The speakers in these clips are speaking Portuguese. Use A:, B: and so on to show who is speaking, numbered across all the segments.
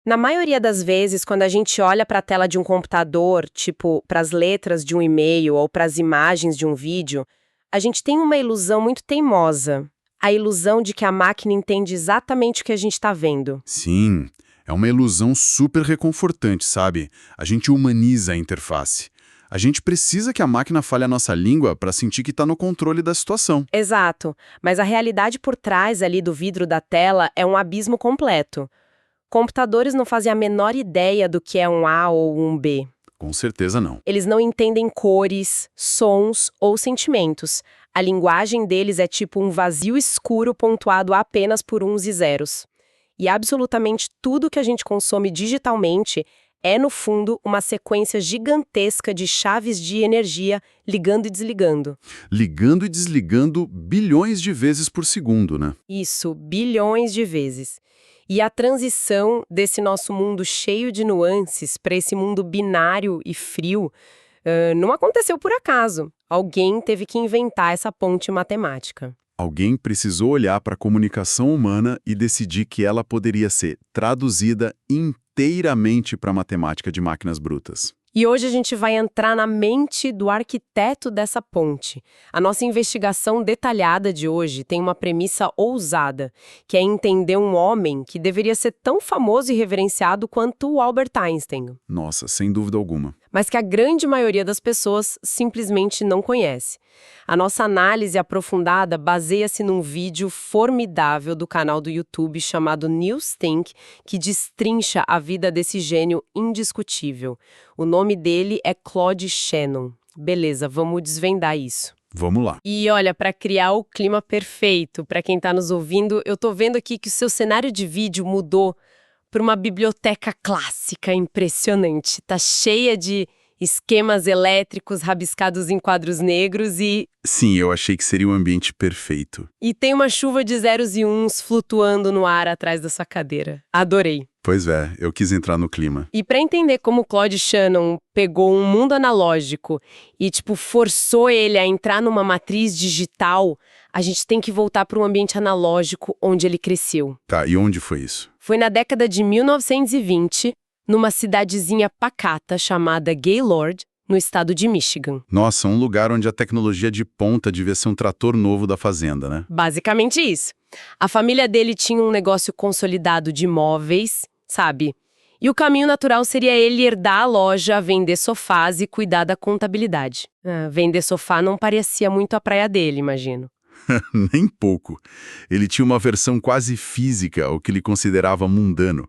A: Na maioria das vezes, quando a gente olha para a tela de um computador, tipo para as letras de um e-mail ou para as imagens de um vídeo, a gente tem uma ilusão muito teimosa. A ilusão de que a máquina entende exatamente o que a gente está vendo.
B: Sim, é uma ilusão super reconfortante, sabe? A gente humaniza a interface. A gente precisa que a máquina fale a nossa língua para sentir que está no controle da situação.
A: Exato, mas a realidade por trás ali do vidro da tela é um abismo completo. Computadores não fazem a menor ideia do que é um A ou um B.
B: Com certeza não.
A: Eles não entendem cores, sons ou sentimentos. A linguagem deles é tipo um vazio escuro pontuado apenas por uns e zeros. E absolutamente tudo que a gente consome digitalmente é, no fundo, uma sequência gigantesca de chaves de energia ligando e desligando.
B: Ligando e desligando bilhões de vezes por segundo, né?
A: Isso, bilhões de vezes. E a transição desse nosso mundo cheio de nuances para esse mundo binário e frio não aconteceu por acaso. Alguém teve que inventar essa ponte matemática.
B: Alguém precisou olhar para a comunicação humana e decidir que ela poderia ser traduzida inteiramente para a matemática de máquinas brutas.
A: E hoje a gente vai entrar na mente do arquiteto dessa ponte. A nossa investigação detalhada de hoje tem uma premissa ousada, que é entender um homem que deveria ser tão famoso e reverenciado quanto o Albert Einstein,
B: Nossa, sem dúvida alguma.
A: mas que a grande maioria das pessoas simplesmente não conhece. A nossa análise aprofundada baseia-se num vídeo formidável do canal do YouTube chamado Newsthink, que destrincha a vida desse gênio indiscutível. O nome dele é Claude Shannon. Beleza, vamos desvendar isso.
B: Vamos lá.
A: E olha, para criar o clima perfeito, para quem está nos ouvindo, eu tô vendo aqui que o seu cenário de vídeo mudou para uma biblioteca clássica impressionante. Tá cheia de esquemas elétricos rabiscados em quadros negros
B: Sim, eu achei que seria um ambiente perfeito.
A: e tem uma chuva de zeros e uns flutuando no ar atrás da sua cadeira. Adorei.
B: Pois é, eu quis entrar no clima.
A: E para entender como Claude Shannon pegou um mundo analógico e, forçou ele a entrar numa matriz digital, a gente tem que voltar para um ambiente analógico onde ele cresceu.
B: Tá, e onde foi isso?
A: Foi na década de 1920, numa cidadezinha pacata chamada Gaylord, no estado de Michigan.
B: Nossa, um lugar onde a tecnologia de ponta devia ser um trator novo da fazenda, né?
A: Basicamente isso. A família dele tinha um negócio consolidado de móveis, sabe? E o caminho natural seria ele herdar a loja, vender sofás e cuidar da contabilidade. Vender sofá não parecia muito a praia dele, imagino.
B: Nem pouco. Ele tinha uma versão quase física ao que ele considerava mundano.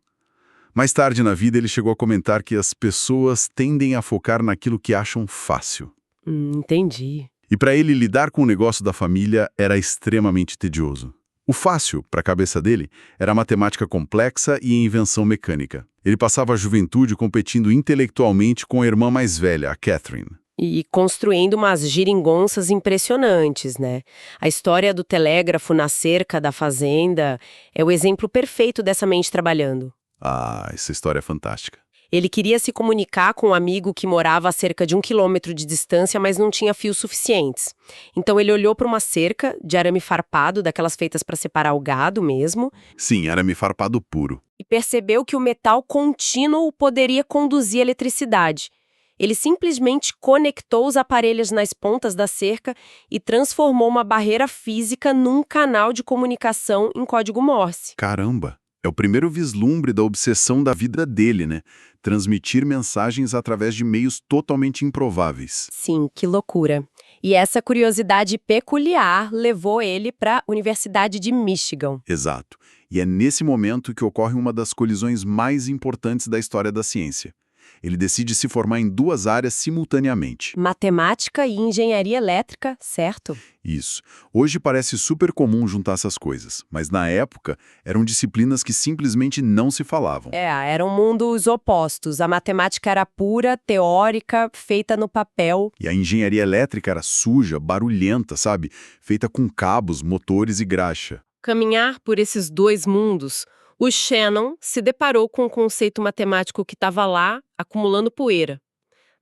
B: Mais tarde na vida, ele chegou a comentar que as pessoas tendem a focar naquilo que acham fácil.
A: Entendi.
B: E para ele, lidar com o negócio da família era extremamente tedioso. O fácil, para a cabeça dele, era a matemática complexa e a invenção mecânica. Ele passava a juventude competindo intelectualmente com a irmã mais velha, a Catherine.
A: E construindo umas geringonças impressionantes, né? A história do telégrafo na cerca da fazenda é o exemplo perfeito dessa mente trabalhando.
B: Ah, essa história é fantástica.
A: Ele queria se comunicar com um amigo que morava a cerca de 1 quilômetro de distância, mas não tinha fios suficientes. Então ele olhou para uma cerca de arame farpado, daquelas feitas para separar o gado mesmo,
B: Sim, arame farpado puro.
A: e percebeu que o metal contínuo poderia conduzir eletricidade. Ele simplesmente conectou os aparelhos nas pontas da cerca e transformou uma barreira física num canal de comunicação em código Morse.
B: Caramba! É o primeiro vislumbre da obsessão da vida dele, né? Transmitir mensagens através de meios totalmente improváveis.
A: Sim, que loucura. E essa curiosidade peculiar levou ele para a Universidade de Michigan.
B: Exato. E é nesse momento que ocorre uma das colisões mais importantes da história da ciência. Ele decide se formar em duas áreas simultaneamente.
A: Matemática e engenharia elétrica, certo?
B: Isso. Hoje parece super comum juntar essas coisas, mas na época eram disciplinas que simplesmente não se falavam.
A: Eram mundos opostos. A matemática era pura, teórica, feita no papel.
B: E a engenharia elétrica era suja, barulhenta, sabe? Feita com cabos, motores e graxa.
A: Caminhar por esses dois mundos, o Shannon se deparou com um conceito matemático que estava lá, acumulando poeira.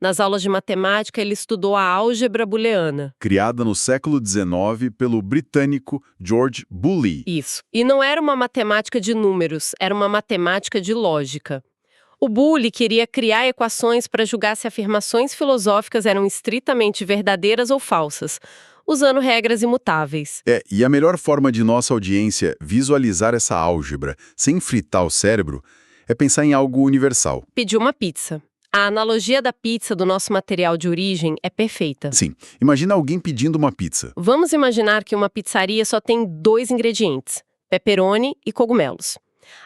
A: Nas aulas de matemática, ele estudou a álgebra booleana.
B: Criada no século XIX pelo britânico George Boole.
A: Isso. E não era uma matemática de números, era uma matemática de lógica. O Boole queria criar equações para julgar se afirmações filosóficas eram estritamente verdadeiras ou falsas, usando regras imutáveis.
B: E a melhor forma de nossa audiência visualizar essa álgebra sem fritar o cérebro é pensar em algo universal.
A: Pediu uma pizza. A analogia da pizza do nosso material de origem é perfeita.
B: Sim, imagina alguém pedindo uma pizza.
A: Vamos imaginar que uma pizzaria só tem 2 ingredientes, pepperoni e cogumelos.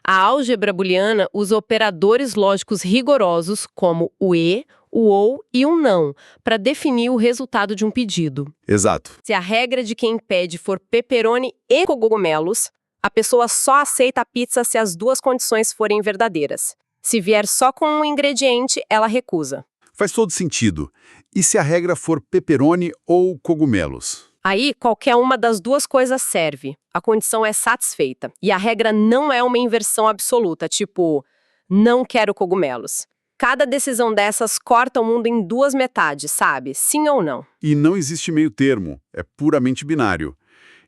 A: A álgebra booleana usa operadores lógicos rigorosos como o e, o ou e o não, para definir o resultado de um pedido.
B: Exato.
A: Se a regra de quem pede for pepperoni e cogumelos, a pessoa só aceita a pizza se as 2 condições forem verdadeiras. Se vier só com um ingrediente, ela recusa.
B: Faz todo sentido. E se a regra for pepperoni ou cogumelos?
A: Aí, qualquer uma das 2 coisas serve. A condição é satisfeita. E a regra não é uma inversão absoluta, tipo, não quero cogumelos. Cada decisão dessas corta o mundo em 2 metades, sabe? Sim ou não.
B: E não existe meio termo, é puramente binário.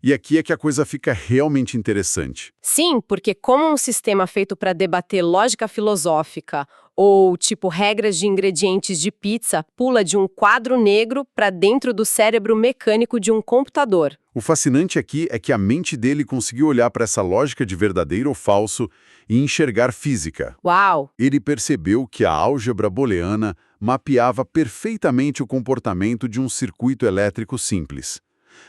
B: E aqui é que a coisa fica realmente interessante.
A: Sim, porque como um sistema feito para debater lógica filosófica ou, tipo, regras de ingredientes de pizza pula de um quadro negro para dentro do cérebro mecânico de um computador.
B: O fascinante aqui é que a mente dele conseguiu olhar para essa lógica de verdadeiro ou falso e enxergar física.
A: Uau!
B: Ele percebeu que a álgebra booleana mapeava perfeitamente o comportamento de um circuito elétrico simples.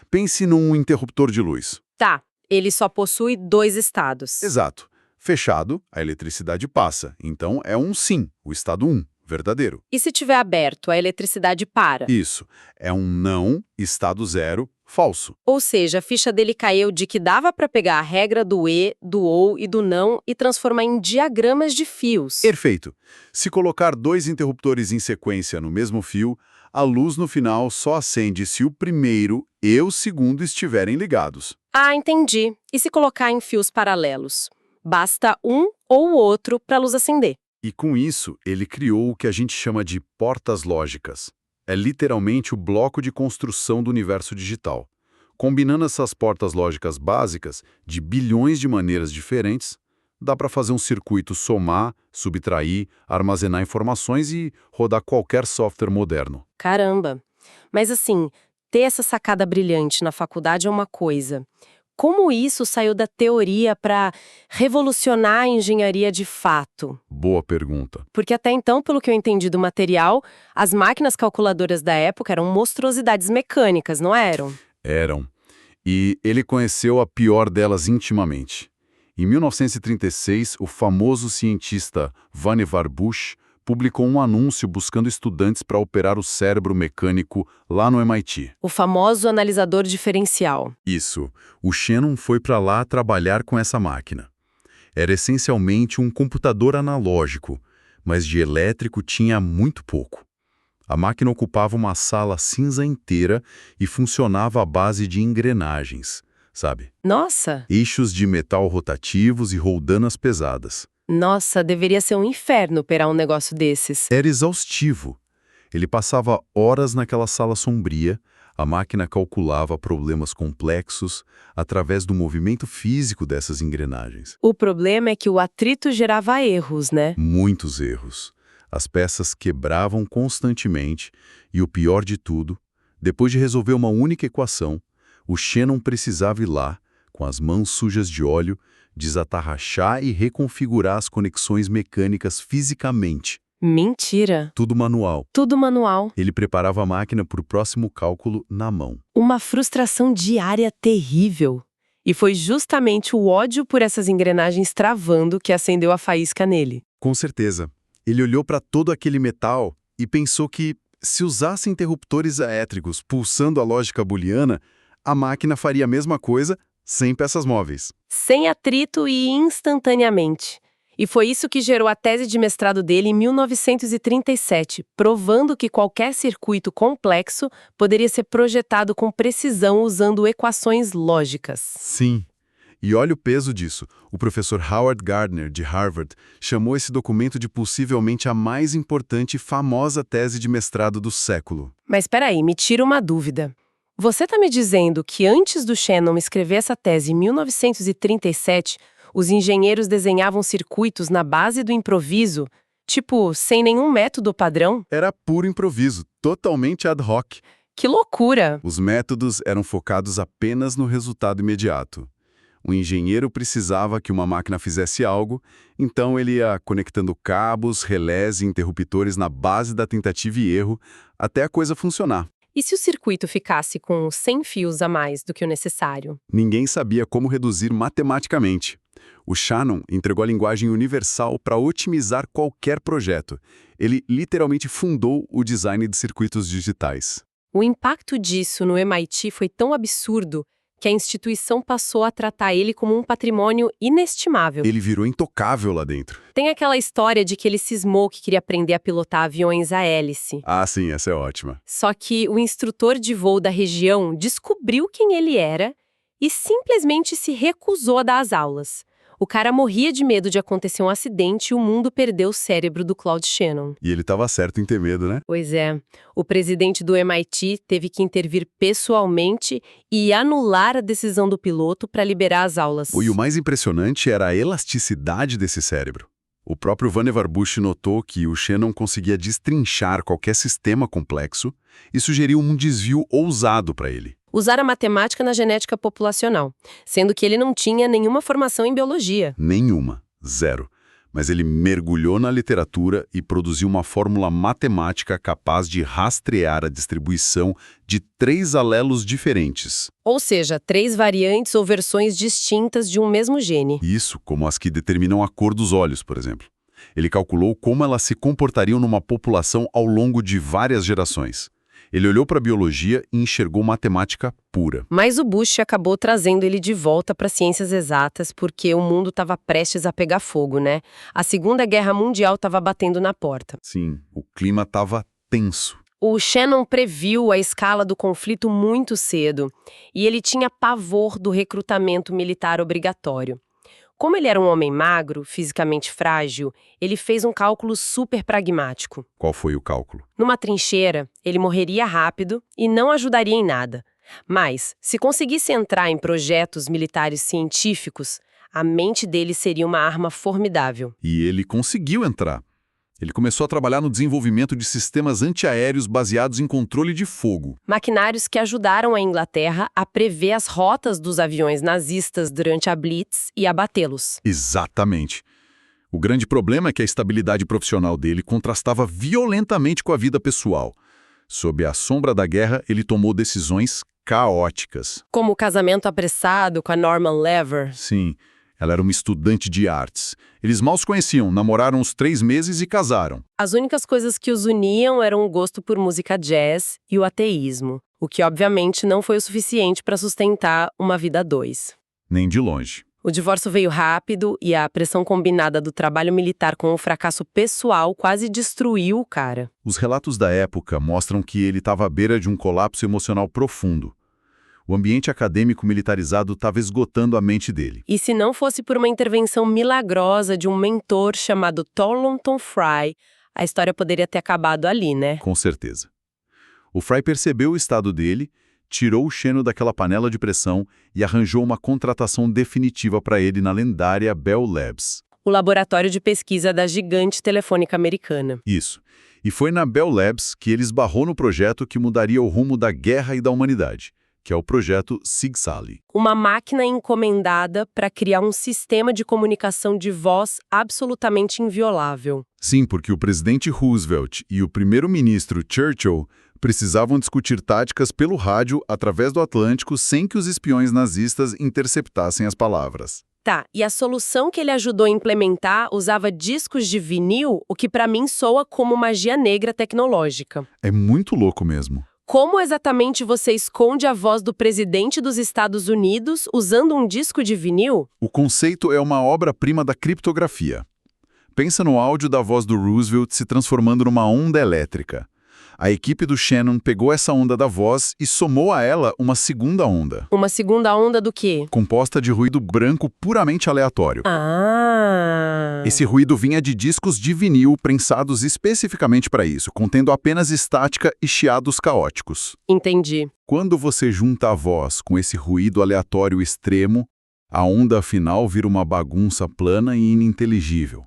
B: Pense num interruptor de luz.
A: Tá, ele só possui 2 estados.
B: Exato. Fechado, a eletricidade passa. Então é um sim, o estado 1, verdadeiro.
A: E se tiver aberto, a eletricidade para?
B: Isso. É um não, estado 0, falso.
A: Ou seja, a ficha dele caiu de que dava para pegar a regra do e, do ou e do não e transformar em diagramas de fios.
B: Perfeito. Se colocar 2 interruptores em sequência no mesmo fio, a luz no final só acende se o primeiro e o segundo estiverem ligados.
A: Ah, entendi. E se colocar em fios paralelos? Basta um ou o outro para a luz acender.
B: E com isso, ele criou o que a gente chama de portas lógicas. É literalmente o bloco de construção do universo digital. Combinando essas portas lógicas básicas, de bilhões de maneiras diferentes, dá para fazer um circuito somar, subtrair, armazenar informações e rodar qualquer software moderno.
A: Caramba! Mas assim, ter essa sacada brilhante na faculdade é uma coisa. Como isso saiu da teoria para revolucionar a engenharia de fato?
B: Boa pergunta.
A: Porque até então, pelo que eu entendi do material, as máquinas calculadoras da época eram monstruosidades mecânicas, não eram?
B: Eram. E ele conheceu a pior delas intimamente. Em 1936, o famoso cientista Vannevar Bush publicou um anúncio buscando estudantes para operar o cérebro mecânico lá no MIT.
A: O famoso analisador diferencial.
B: Isso. O Shannon foi para lá trabalhar com essa máquina. Era essencialmente um computador analógico, mas de elétrico tinha muito pouco. A máquina ocupava uma sala cinza inteira e funcionava à base de engrenagens, sabe?
A: Nossa!
B: Eixos de metal rotativos e roldanas pesadas.
A: Nossa, deveria ser um inferno operar um negócio desses.
B: Era exaustivo. Ele passava horas naquela sala sombria, a máquina calculava problemas complexos através do movimento físico dessas engrenagens.
A: O problema é que o atrito gerava erros, né?
B: Muitos erros. As peças quebravam constantemente e, o pior de tudo, depois de resolver uma única equação, o Shannon precisava ir lá, com as mãos sujas de óleo, desatarrachar e reconfigurar as conexões mecânicas fisicamente.
A: Mentira!
B: Tudo manual.
A: Tudo manual.
B: Ele preparava a máquina para o próximo cálculo na mão.
A: Uma frustração diária terrível. E foi justamente o ódio por essas engrenagens travando que acendeu a faísca nele.
B: Com certeza. Ele olhou para todo aquele metal e pensou que, se usasse interruptores elétricos pulsando a lógica booleana, a máquina faria a mesma coisa sem peças móveis.
A: Sem atrito e instantaneamente. E foi isso que gerou a tese de mestrado dele em 1937, provando que qualquer circuito complexo poderia ser projetado com precisão usando equações lógicas.
B: Sim. E olha o peso disso. O professor Howard Gardner, de Harvard, chamou esse documento de possivelmente a mais importante e famosa tese de mestrado do século.
A: Mas espera aí, me tira uma dúvida. Você está me dizendo que antes do Shannon escrever essa tese em 1937, os engenheiros desenhavam circuitos na base do improviso, tipo, sem nenhum método padrão?
B: Era puro improviso, totalmente ad hoc.
A: Que loucura!
B: Os métodos eram focados apenas no resultado imediato. O engenheiro precisava que uma máquina fizesse algo, então ele ia conectando cabos, relés e interruptores na base da tentativa e erro até a coisa funcionar.
A: E se o circuito ficasse com 100 fios a mais do que o necessário?
B: Ninguém sabia como reduzir matematicamente. O Shannon entregou a linguagem universal para otimizar qualquer projeto. Ele literalmente fundou o design de circuitos digitais.
A: O impacto disso no MIT foi tão absurdo que a instituição passou a tratar ele como um patrimônio inestimável.
B: Ele virou intocável lá dentro.
A: Tem aquela história de que ele cismou que queria aprender a pilotar aviões a hélice.
B: Ah, sim, essa é ótima.
A: Só que o instrutor de voo da região descobriu quem ele era e simplesmente se recusou a dar as aulas. O cara morria de medo de acontecer um acidente e o mundo perdeu o cérebro do Claude Shannon.
B: E ele estava certo em ter medo, né?
A: Pois é. O presidente do MIT teve que intervir pessoalmente e anular a decisão do piloto para liberar as aulas.
B: E o mais impressionante era a elasticidade desse cérebro. O próprio Vannevar Bush notou que o Shannon conseguia destrinchar qualquer sistema complexo e sugeriu um desvio ousado para ele.
A: Usar a matemática na genética populacional, sendo que ele não tinha nenhuma formação em biologia.
B: Nenhuma. Zero. Mas ele mergulhou na literatura e produziu uma fórmula matemática capaz de rastrear a distribuição de 3 alelos diferentes.
A: Ou seja, 3 variantes ou versões distintas de um mesmo gene.
B: Isso, como as que determinam a cor dos olhos, por exemplo. Ele calculou como elas se comportariam numa população ao longo de várias gerações. Ele olhou para a biologia e enxergou matemática pura.
A: Mas o Bush acabou trazendo ele de volta para ciências exatas porque o mundo estava prestes a pegar fogo, né? A Segunda Guerra Mundial estava batendo na porta.
B: Sim, o clima estava tenso.
A: O Shannon previu a escala do conflito muito cedo e ele tinha pavor do recrutamento militar obrigatório. Como ele era um homem magro, fisicamente frágil, ele fez um cálculo super pragmático.
B: Qual foi o cálculo?
A: Numa trincheira, ele morreria rápido e não ajudaria em nada. Mas, se conseguisse entrar em projetos militares científicos, a mente dele seria uma arma formidável.
B: E ele conseguiu entrar. Ele começou a trabalhar no desenvolvimento de sistemas antiaéreos baseados em controle de fogo.
A: Maquinários que ajudaram a Inglaterra a prever as rotas dos aviões nazistas durante a Blitz e abatê-los.
B: Exatamente. O grande problema é que a estabilidade profissional dele contrastava violentamente com a vida pessoal. Sob a sombra da guerra, ele tomou decisões caóticas.
A: Como o casamento apressado com a Norman Lever.
B: Sim. Ela era uma estudante de artes. Eles mal se conheciam, namoraram uns 3 meses e casaram.
A: As únicas coisas que os uniam eram o gosto por música jazz e o ateísmo, o que obviamente não foi o suficiente para sustentar uma vida a 2.
B: Nem de longe.
A: O divórcio veio rápido e a pressão combinada do trabalho militar com o fracasso pessoal quase destruiu o cara.
B: Os relatos da época mostram que ele estava à beira de um colapso emocional profundo. O ambiente acadêmico militarizado estava esgotando a mente dele.
A: E se não fosse por uma intervenção milagrosa de um mentor chamado Thornton Fry, a história poderia ter acabado ali, né?
B: Com certeza. O Fry percebeu o estado dele, tirou o Shannon daquela panela de pressão e arranjou uma contratação definitiva para ele na lendária Bell Labs.
A: O laboratório de pesquisa da gigante telefônica americana.
B: Isso. E foi na Bell Labs que ele esbarrou no projeto que mudaria o rumo da guerra e da humanidade, que é o projeto Sig-Sally.
A: Uma máquina encomendada para criar um sistema de comunicação de voz absolutamente inviolável.
B: Sim, porque o presidente Roosevelt e o primeiro-ministro Churchill precisavam discutir táticas pelo rádio através do Atlântico sem que os espiões nazistas interceptassem as palavras.
A: Tá, e a solução que ele ajudou a implementar usava discos de vinil, o que para mim soa como magia negra tecnológica.
B: É muito louco mesmo.
A: Como exatamente você esconde a voz do presidente dos Estados Unidos usando um disco de vinil?
B: O conceito é uma obra-prima da criptografia. Pensa no áudio da voz do Roosevelt se transformando numa onda elétrica. A equipe do Shannon pegou essa onda da voz e somou a ela uma segunda onda,
A: Uma segunda onda do quê?
B: composta de ruído branco puramente aleatório.
A: Ah!
B: Esse ruído vinha de discos de vinil prensados especificamente para isso, contendo apenas estática e chiados caóticos.
A: Entendi.
B: Quando você junta a voz com esse ruído aleatório extremo, a onda final vira uma bagunça plana e ininteligível.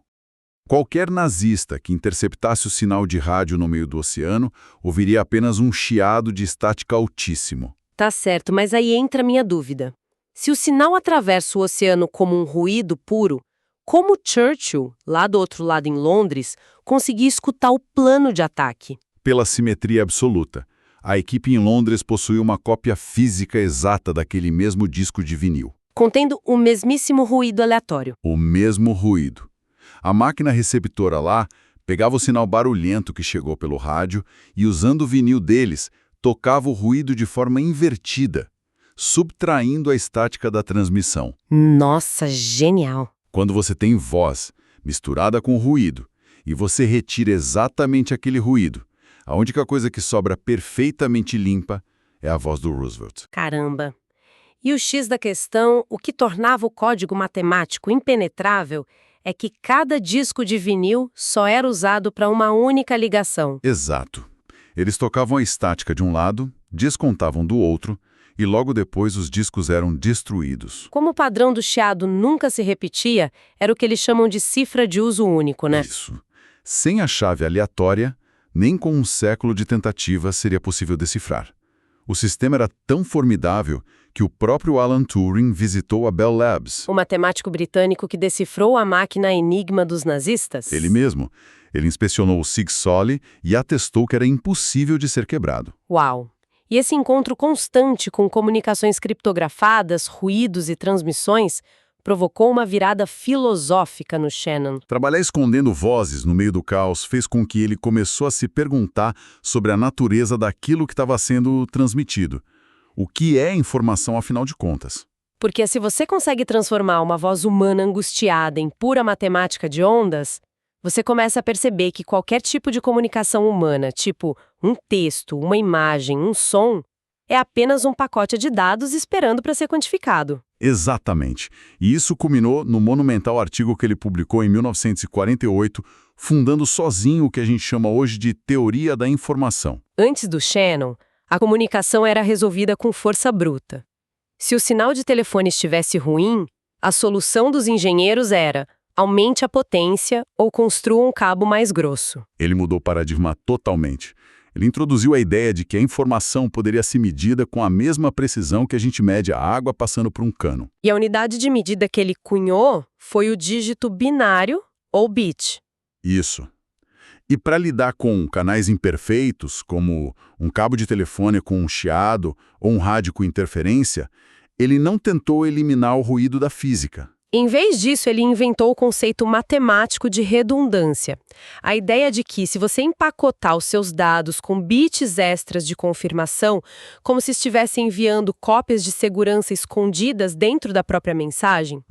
B: Qualquer nazista que interceptasse o sinal de rádio no meio do oceano ouviria apenas um chiado de estática altíssimo.
A: Tá certo, mas aí entra a minha dúvida. Se o sinal atravessa o oceano como um ruído puro, como Churchill, lá do outro lado em Londres, conseguia escutar o plano de ataque?
B: Pela simetria absoluta, a equipe em Londres possuía uma cópia física exata daquele mesmo disco de vinil.
A: Contendo o mesmíssimo ruído aleatório.
B: O mesmo ruído. A máquina receptora lá pegava o sinal barulhento que chegou pelo rádio e, usando o vinil deles, tocava o ruído de forma invertida, subtraindo a estática da transmissão.
A: Nossa, genial!
B: Quando você tem voz misturada com ruído e você retira exatamente aquele ruído, a única coisa que sobra perfeitamente limpa é a voz do Roosevelt.
A: Caramba! E o X da questão, o que tornava o código matemático impenetrável, é que cada disco de vinil só era usado para uma única ligação.
B: Exato. Eles tocavam a estática de um lado, descontavam do outro, e logo depois os discos eram destruídos.
A: Como o padrão do chiado nunca se repetia, era o que eles chamam de cifra de uso único, né?
B: Isso. Sem a chave aleatória, nem com um século de tentativa seria possível decifrar. O sistema era tão formidável que o próprio Alan Turing visitou a Bell Labs.
A: O matemático britânico que decifrou a máquina Enigma dos nazistas?
B: Ele mesmo. Ele inspecionou o Sig Sauer e atestou que era impossível de ser quebrado.
A: Uau! E esse encontro constante com comunicações criptografadas, ruídos e transmissões provocou uma virada filosófica no Shannon.
B: Trabalhar escondendo vozes no meio do caos fez com que ele começou a se perguntar sobre a natureza daquilo que estava sendo transmitido. O que é informação, afinal de contas?
A: Porque se você consegue transformar uma voz humana angustiada em pura matemática de ondas, você começa a perceber que qualquer tipo de comunicação humana, tipo um texto, uma imagem, um som, é apenas um pacote de dados esperando para ser quantificado.
B: Exatamente. E isso culminou no monumental artigo que ele publicou em 1948, fundando sozinho o que a gente chama hoje de teoria da informação.
A: Antes do Shannon, a comunicação era resolvida com força bruta. Se o sinal de telefone estivesse ruim, a solução dos engenheiros era: aumente a potência ou construa um cabo mais grosso.
B: Ele mudou o paradigma totalmente. Ele introduziu a ideia de que a informação poderia ser medida com a mesma precisão que a gente mede a água passando por um cano.
A: E a unidade de medida que ele cunhou foi o dígito binário, ou bit.
B: Isso. E para lidar com canais imperfeitos, como um cabo de telefone com um chiado ou um rádio com interferência, ele não tentou eliminar o ruído da física.
A: Em vez disso, ele inventou o conceito matemático de redundância. A ideia de que, se você empacotar os seus dados com bits extras de confirmação, como se estivesse enviando cópias de segurança escondidas dentro da própria mensagem,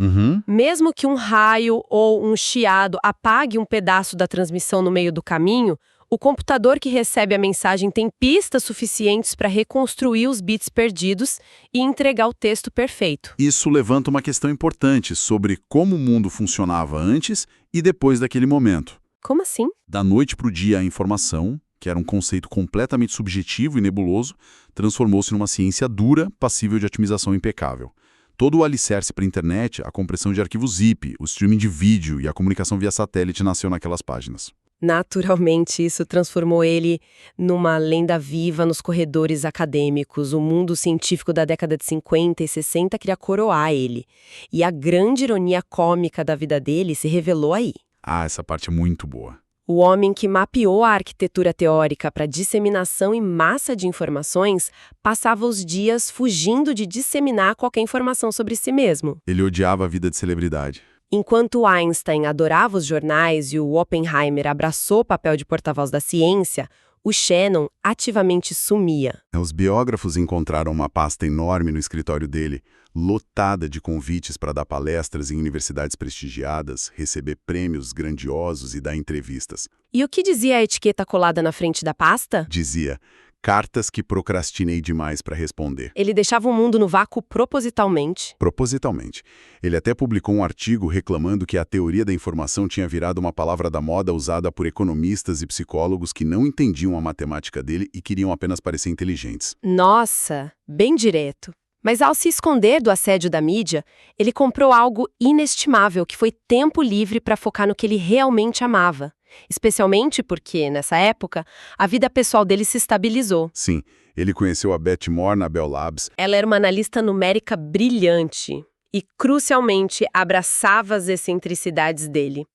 A: mesmo que um raio ou um chiado apague um pedaço da transmissão no meio do caminho, o computador que recebe a mensagem tem pistas suficientes para reconstruir os bits perdidos e entregar o texto perfeito.
B: Isso levanta uma questão importante sobre como o mundo funcionava antes e depois daquele momento.
A: Como assim?
B: Da noite para o dia, a informação, que era um conceito completamente subjetivo e nebuloso, transformou-se numa ciência dura, passível de otimização impecável. Todo o alicerce para a internet, a compressão de arquivos zip, o streaming de vídeo e a comunicação via satélite nasceu naquelas páginas.
A: Naturalmente, isso transformou ele numa lenda viva nos corredores acadêmicos. O mundo científico da década de 50 e 60 queria coroar ele. E a grande ironia cômica da vida dele se revelou aí.
B: Ah, essa parte é muito boa.
A: O homem que mapeou a arquitetura teórica para disseminação em massa de informações passava os dias fugindo de disseminar qualquer informação sobre si mesmo.
B: Ele odiava a vida de celebridade.
A: Enquanto Einstein adorava os jornais e o Oppenheimer abraçou o papel de porta-voz da ciência, o Shannon ativamente sumia.
B: Os biógrafos encontraram uma pasta enorme no escritório dele, lotada de convites para dar palestras em universidades prestigiadas, receber prêmios grandiosos e dar entrevistas.
A: E o que dizia a etiqueta colada na frente da pasta?
B: Dizia, cartas que procrastinei demais para responder.
A: Ele deixava o mundo no vácuo propositalmente.
B: Propositalmente. Ele até publicou um artigo reclamando que a teoria da informação tinha virado uma palavra da moda usada por economistas e psicólogos que não entendiam a matemática dele e queriam apenas parecer inteligentes.
A: Nossa, bem direto. Mas ao se esconder do assédio da mídia, ele comprou algo inestimável, que foi tempo livre para focar no que ele realmente amava. Especialmente porque, nessa época, a vida pessoal dele se estabilizou.
B: Sim, ele conheceu a Beth Moore na Bell Labs.
A: Ela era uma analista numérica brilhante e, crucialmente, abraçava as excentricidades dele.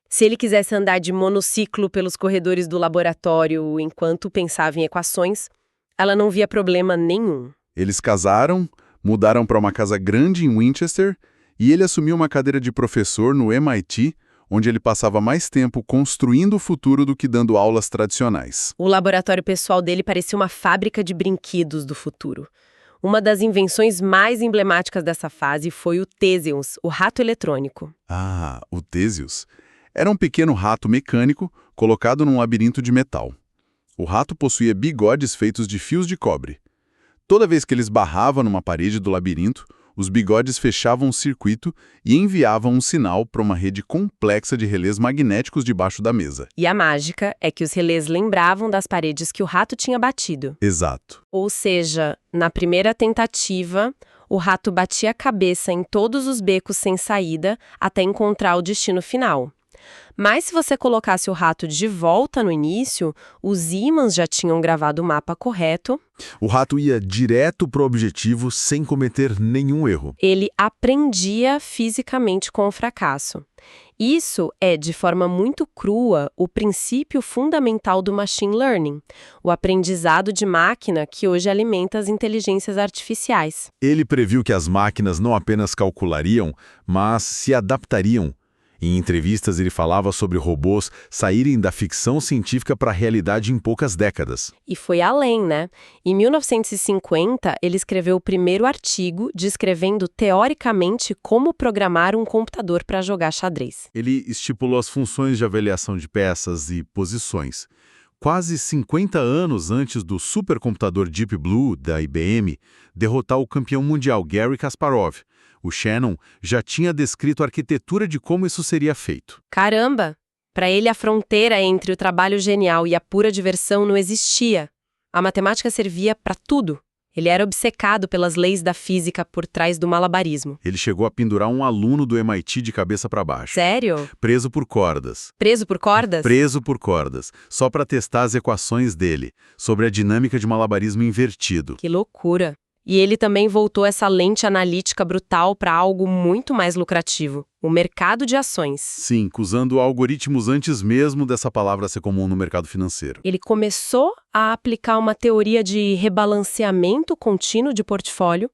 A: Se ele quisesse andar de monociclo pelos corredores do laboratório enquanto pensava em equações, ela não via problema nenhum.
B: Eles casaram, mudaram para uma casa grande em Winchester e ele assumiu uma cadeira de professor no MIT, onde ele passava mais tempo construindo o futuro do que dando aulas tradicionais.
A: O laboratório pessoal dele parecia uma fábrica de brinquedos do futuro. Uma das invenções mais emblemáticas dessa fase foi o Theseus, o rato eletrônico.
B: Ah, o Theseus. Era um pequeno rato mecânico colocado num labirinto de metal. O rato possuía bigodes feitos de fios de cobre. Toda vez que ele esbarrava numa parede do labirinto, os bigodes fechavam um circuito e enviavam um sinal para uma rede complexa de relés magnéticos debaixo da mesa.
A: E a mágica é que os relés lembravam das paredes que o rato tinha batido.
B: Exato.
A: Ou seja, na primeira tentativa, o rato batia a cabeça em todos os becos sem saída até encontrar o destino final. Mas se você colocasse o rato de volta no início, os ímãs já tinham gravado o mapa correto.
C: O rato ia direto para o objetivo sem cometer nenhum erro.
A: Ele aprendia fisicamente com o fracasso. Isso é, de forma muito crua, o princípio fundamental do machine learning, o aprendizado de máquina que hoje alimenta as inteligências artificiais.
C: Ele previu que as máquinas não apenas calculariam, mas se adaptariam. Em entrevistas, ele falava sobre robôs saírem da ficção científica para a realidade em poucas décadas.
A: E foi além, né? Em 1950, ele escreveu o primeiro artigo descrevendo teoricamente como programar um computador para jogar xadrez.
C: Ele estipulou as funções de avaliação de peças e posições. Quase 50 anos antes do supercomputador Deep Blue, da IBM, derrotar o campeão mundial Garry Kasparov, o Shannon já tinha descrito a arquitetura de como isso seria feito.
A: Caramba! Para ele, a fronteira entre o trabalho genial e a pura diversão não existia. A matemática servia para tudo. Ele era obcecado pelas leis da física por trás do malabarismo.
C: Ele chegou a pendurar um aluno do MIT de cabeça para baixo.
A: Sério?
C: Preso por cordas.
A: Preso por cordas?
C: Preso por cordas, só para testar as equações dele, sobre a dinâmica de malabarismo invertido.
A: Que loucura! E ele também voltou essa lente analítica brutal para algo muito mais lucrativo, o mercado de ações.
C: Sim, usando algoritmos antes mesmo dessa palavra ser comum no mercado financeiro.
A: Ele começou a aplicar uma teoria de rebalanceamento contínuo de portfólio.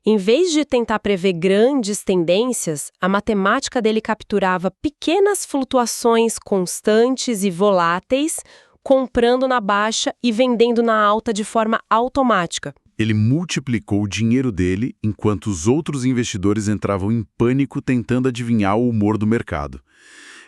A: Em vez de tentar prever grandes tendências, a matemática dele capturava pequenas flutuações constantes e voláteis, comprando na baixa e vendendo na alta de forma automática.
B: Ele multiplicou o dinheiro dele enquanto os outros investidores entravam em pânico tentando adivinhar o humor do mercado.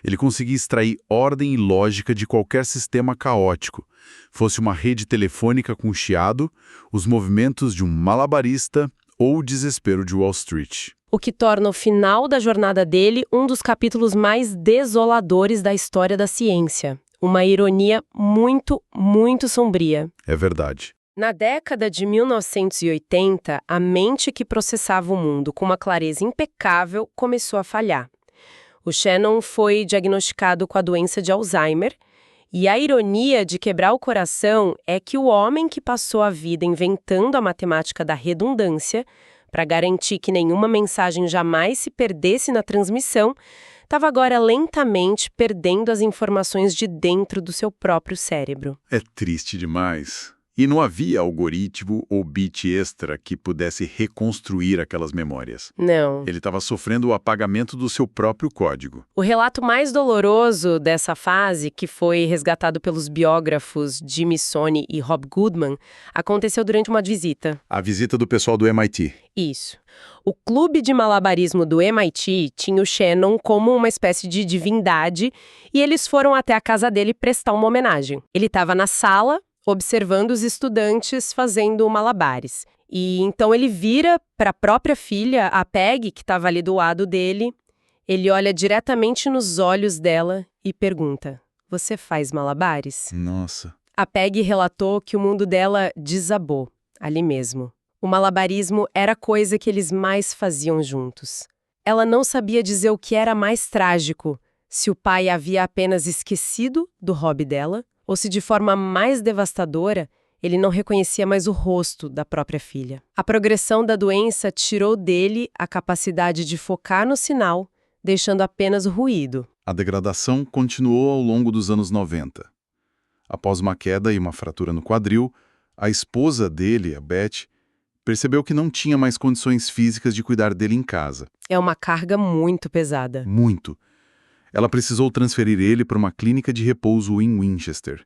B: Ele conseguia extrair ordem e lógica de qualquer sistema caótico, fosse uma rede telefônica com chiado, os movimentos de um malabarista ou o desespero de Wall Street.
A: O que torna o final da jornada dele um dos capítulos mais desoladores da história da ciência. Uma ironia muito, muito sombria.
B: É verdade.
A: Na década de 1980, a mente que processava o mundo com uma clareza impecável começou a falhar. O Shannon foi diagnosticado com a doença de Alzheimer, e a ironia de quebrar o coração é que o homem que passou a vida inventando a matemática da redundância, para garantir que nenhuma mensagem jamais se perdesse na transmissão, estava agora lentamente perdendo as informações de dentro do seu próprio cérebro.
B: É triste demais. E não havia algoritmo ou bit extra que pudesse reconstruir aquelas memórias.
A: Não.
B: Ele estava sofrendo o apagamento do seu próprio código.
A: O relato mais doloroso dessa fase, que foi resgatado pelos biógrafos Jimmy Soni e Rob Goodman, aconteceu durante uma visita.
B: A visita do pessoal do MIT.
A: Isso. O clube de malabarismo do MIT tinha o Shannon como uma espécie de divindade e eles foram até a casa dele prestar uma homenagem. Ele estava na sala, observando os estudantes fazendo malabares. E então ele vira para a própria filha, a Peg, que estava ali do lado dele. Ele olha diretamente nos olhos dela e pergunta: "Você faz malabares?"
B: Nossa.
A: A Peg relatou que o mundo dela desabou, ali mesmo. O malabarismo era a coisa que eles mais faziam juntos. Ela não sabia dizer o que era mais trágico, se o pai havia apenas esquecido do hobby dela, ou se de forma mais devastadora, ele não reconhecia mais o rosto da própria filha. A progressão da doença tirou dele a capacidade de focar no sinal, deixando apenas o ruído.
B: A degradação continuou ao longo dos anos 90. Após uma queda e uma fratura no quadril, a esposa dele, a Beth, percebeu que não tinha mais condições físicas de cuidar dele em casa.
A: É uma carga muito pesada.
B: Muito. Ela precisou transferir ele para uma clínica de repouso em Winchester.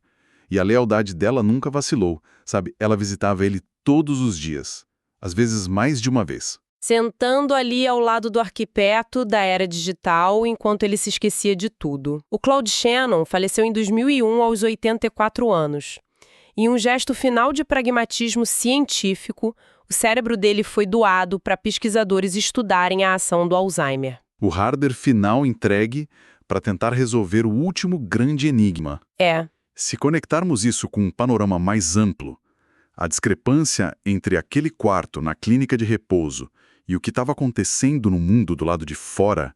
B: E a lealdade dela nunca vacilou, sabe? Ela visitava ele todos os dias, às vezes mais de uma vez.
A: Sentando ali ao lado do arquiteto da era digital, enquanto ele se esquecia de tudo. O Claude Shannon faleceu em 2001 aos 84 anos. Em um gesto final de pragmatismo científico, o cérebro dele foi doado para pesquisadores estudarem a ação do Alzheimer.
B: O hardware final entregue para tentar resolver o último grande enigma. Se conectarmos isso com um panorama mais amplo, a discrepância entre aquele quarto na clínica de repouso e o que estava acontecendo no mundo do lado de fora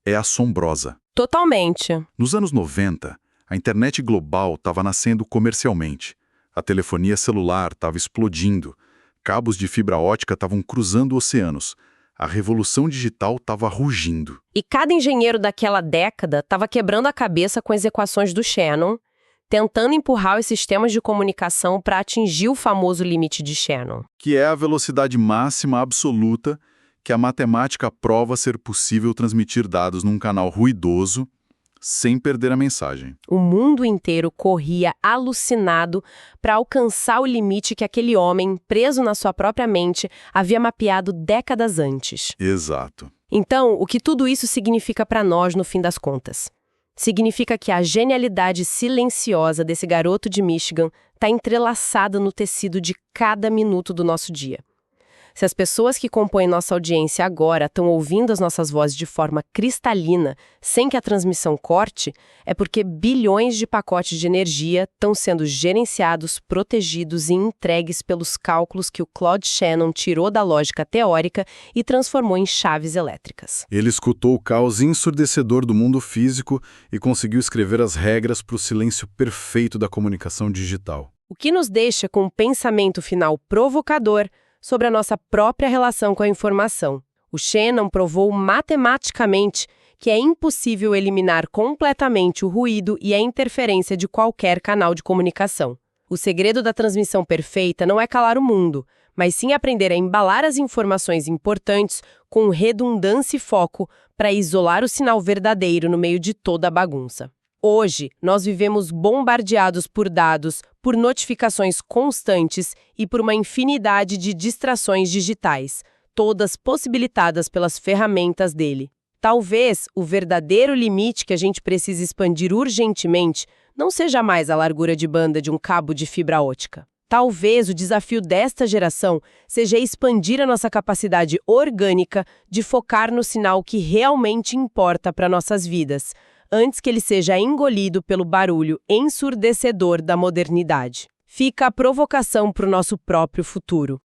B: é assombrosa.
A: Totalmente.
B: Nos anos 90, a internet global estava nascendo comercialmente. A telefonia celular estava explodindo. Cabos de fibra ótica estavam cruzando oceanos. A revolução digital estava rugindo.
A: E cada engenheiro daquela década estava quebrando a cabeça com as equações do Shannon, tentando empurrar os sistemas de comunicação para atingir o famoso limite de Shannon.
B: Que é a velocidade máxima absoluta que a matemática prova ser possível transmitir dados num canal ruidoso sem perder a mensagem.
A: O mundo inteiro corria alucinado para alcançar o limite que aquele homem, preso na sua própria mente, havia mapeado décadas antes.
B: Exato.
A: Então, o que tudo isso significa para nós no fim das contas? Significa que a genialidade silenciosa desse garoto de Michigan está entrelaçada no tecido de cada minuto do nosso dia. Se as pessoas que compõem nossa audiência agora estão ouvindo as nossas vozes de forma cristalina, sem que a transmissão corte, é porque bilhões de pacotes de energia estão sendo gerenciados, protegidos e entregues pelos cálculos que o Claude Shannon tirou da lógica teórica e transformou em chaves elétricas.
B: Ele escutou o caos ensurdecedor do mundo físico e conseguiu escrever as regras para o silêncio perfeito da comunicação digital.
A: O que nos deixa com um pensamento final provocador sobre a nossa própria relação com a informação. O Shannon provou matematicamente que é impossível eliminar completamente o ruído e a interferência de qualquer canal de comunicação. O segredo da transmissão perfeita não é calar o mundo, mas sim aprender a embalar as informações importantes com redundância e foco para isolar o sinal verdadeiro no meio de toda a bagunça. Hoje, nós vivemos bombardeados por dados, por notificações constantes e por uma infinidade de distrações digitais, todas possibilitadas pelas ferramentas dele. Talvez o verdadeiro limite que a gente precisa expandir urgentemente não seja mais a largura de banda de um cabo de fibra ótica. Talvez o desafio desta geração seja expandir a nossa capacidade orgânica de focar no sinal que realmente importa para nossas vidas, antes que ele seja engolido pelo barulho ensurdecedor da modernidade. Fica a provocação para o nosso próprio futuro.